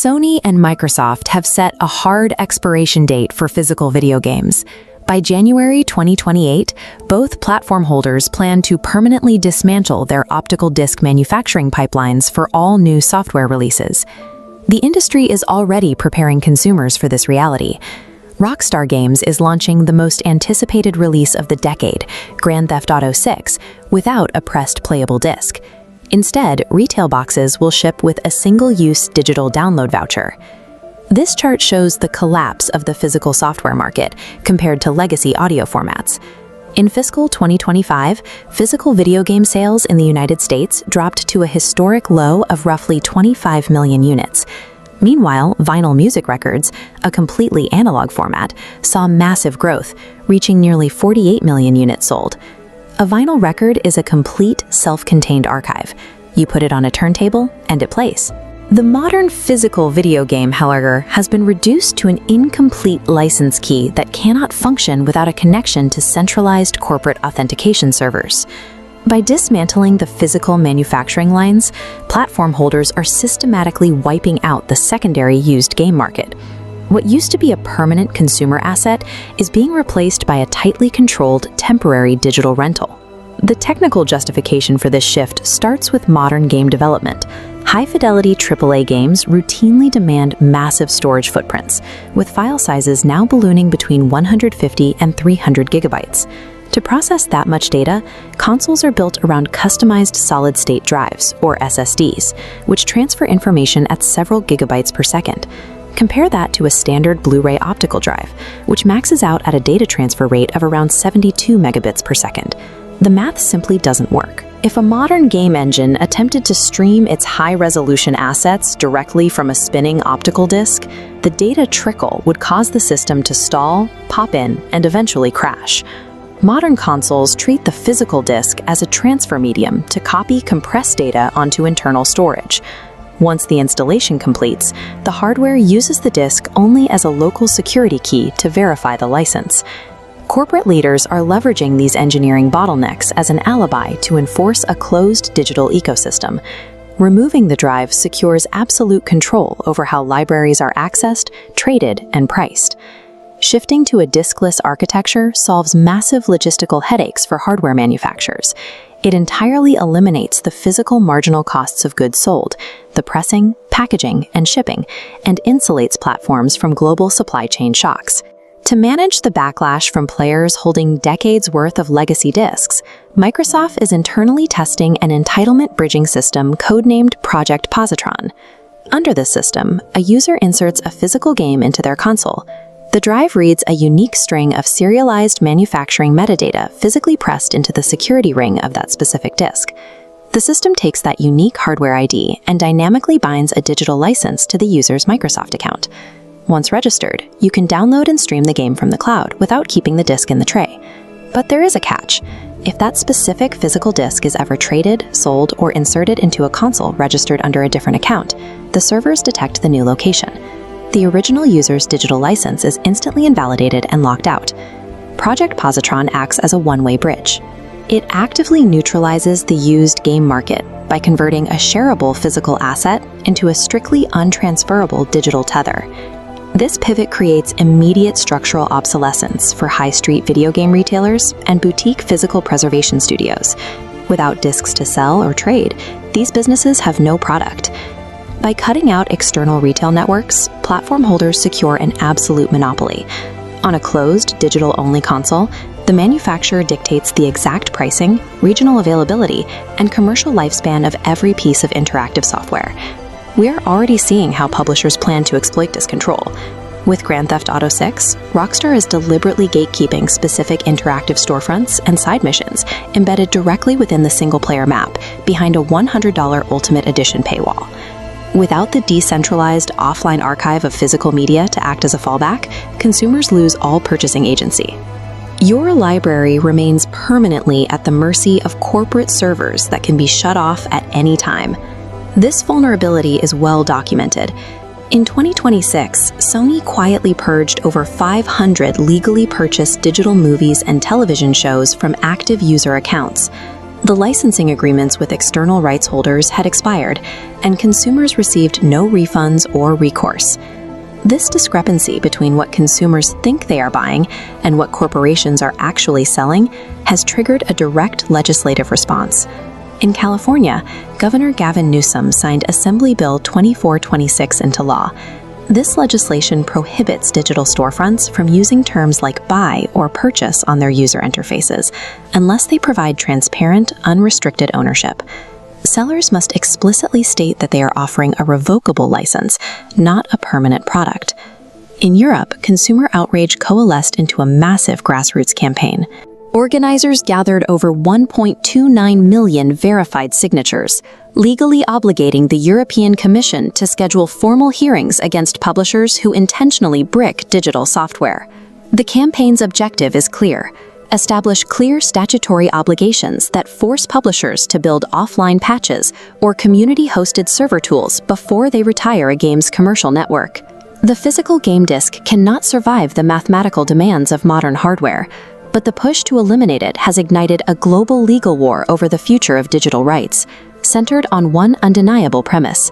Sony and Microsoft have set a hard expiration date for physical video games. By January 2028, both platform holders plan to permanently dismantle their optical disc manufacturing pipelines for all new software releases. The industry is already preparing consumers for this reality. Rockstar Games is launching the most anticipated release of the decade, Grand Theft Auto 6, without a pressed playable disc. Instead, retail boxes will ship with a single-use digital download voucher. This chart shows the collapse of the physical software market compared to legacy audio formats. In fiscal 2025, physical video game sales in the United States dropped to a historic low of roughly 25 million units. Meanwhile, vinyl music records, a completely analog format, saw massive growth, reaching nearly 48 million units sold. A vinyl record is a complete, self-contained archive. You put it on a turntable, and it plays. The modern physical video game, however, has been reduced to an incomplete license key that cannot function without a connection to centralized corporate authentication servers. By dismantling the physical manufacturing lines, platform holders are systematically wiping out the secondary used game market. What used to be a permanent consumer asset is being replaced by a tightly controlled temporary digital rental. The technical justification for this shift starts with modern game development. High-fidelity AAA games routinely demand massive storage footprints, with file sizes now ballooning between 150 and 300 gigabytes. To process that much data, consoles are built around customized solid-state drives, or SSDs, which transfer information at several gigabytes per second. Compare that to a standard Blu-ray optical drive, which maxes out at a data transfer rate of around 72 megabits per second. The math simply doesn't work. If a modern game engine attempted to stream its high-resolution assets directly from a spinning optical disc, the data trickle would cause the system to stall, pop in, and eventually crash. Modern consoles treat the physical disc as a transfer medium to copy compressed data onto internal storage. Once the installation completes, the hardware uses the disc only as a local security key to verify the license. Corporate leaders are leveraging these engineering bottlenecks as an alibi to enforce a closed digital ecosystem. Removing the drive secures absolute control over how libraries are accessed, traded, and priced. Shifting to a diskless architecture solves massive logistical headaches for hardware manufacturers. It entirely eliminates the physical marginal costs of goods sold, the pressing, packaging, and shipping, and insulates platforms from global supply chain shocks. To manage the backlash from players holding decades' worth of legacy discs, Microsoft is internally testing an entitlement bridging system codenamed Project Positron. Under this system, a user inserts a physical game into their console. The drive reads a unique string of serialized manufacturing metadata physically pressed into the security ring of that specific disk. The system takes that unique hardware ID and dynamically binds a digital license to the user's Microsoft account. Once registered, you can download and stream the game from the cloud without keeping the disk in the tray. But there is a catch. If that specific physical disk is ever traded, sold, or inserted into a console registered under a different account, the servers detect the new location. The original user's digital license is instantly invalidated and locked out. Project Positron acts as a one-way bridge. It actively neutralizes the used game market by converting a shareable physical asset into a strictly untransferable digital tether. This pivot creates immediate structural obsolescence for high-street video game retailers and boutique physical preservation studios. Without discs to sell or trade, these businesses have no product. By cutting out external retail networks, platform holders secure an absolute monopoly. On a closed, digital-only console, the manufacturer dictates the exact pricing, regional availability, and commercial lifespan of every piece of interactive software. We are already seeing how publishers plan to exploit this control. With Grand Theft Auto 6, Rockstar is deliberately gatekeeping specific interactive storefronts and side missions embedded directly within the single-player map behind a $100 Ultimate Edition paywall. Without the decentralized offline archive of physical media to act as a fallback, consumers lose all purchasing agency. Your library remains permanently at the mercy of corporate servers that can be shut off at any time. This vulnerability is well documented. In 2026, Sony quietly purged over 500 legally purchased digital movies and television shows from active user accounts. The licensing agreements with external rights holders had expired, and consumers received no refunds or recourse. This discrepancy between what consumers think they are buying and what corporations are actually selling has triggered a direct legislative response. In California, Governor Gavin Newsom signed Assembly Bill 2426 into law. This legislation prohibits digital storefronts from using terms like buy or purchase on their user interfaces unless they provide transparent, unrestricted ownership. Sellers must explicitly state that they are offering a revocable license, not a permanent product. In Europe, consumer outrage coalesced into a massive grassroots campaign. Organizers gathered over 1.29 million verified signatures, legally obligating the European Commission to schedule formal hearings against publishers who intentionally brick digital software. The campaign's objective is clear: establish clear statutory obligations that force publishers to build offline patches or community-hosted server tools before they retire a game's commercial network. The physical game disc cannot survive the mathematical demands of modern hardware, but the push to eliminate it has ignited a global legal war over the future of digital rights, centered on one undeniable premise: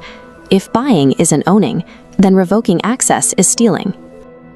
if buying isn't owning, then revoking access is stealing.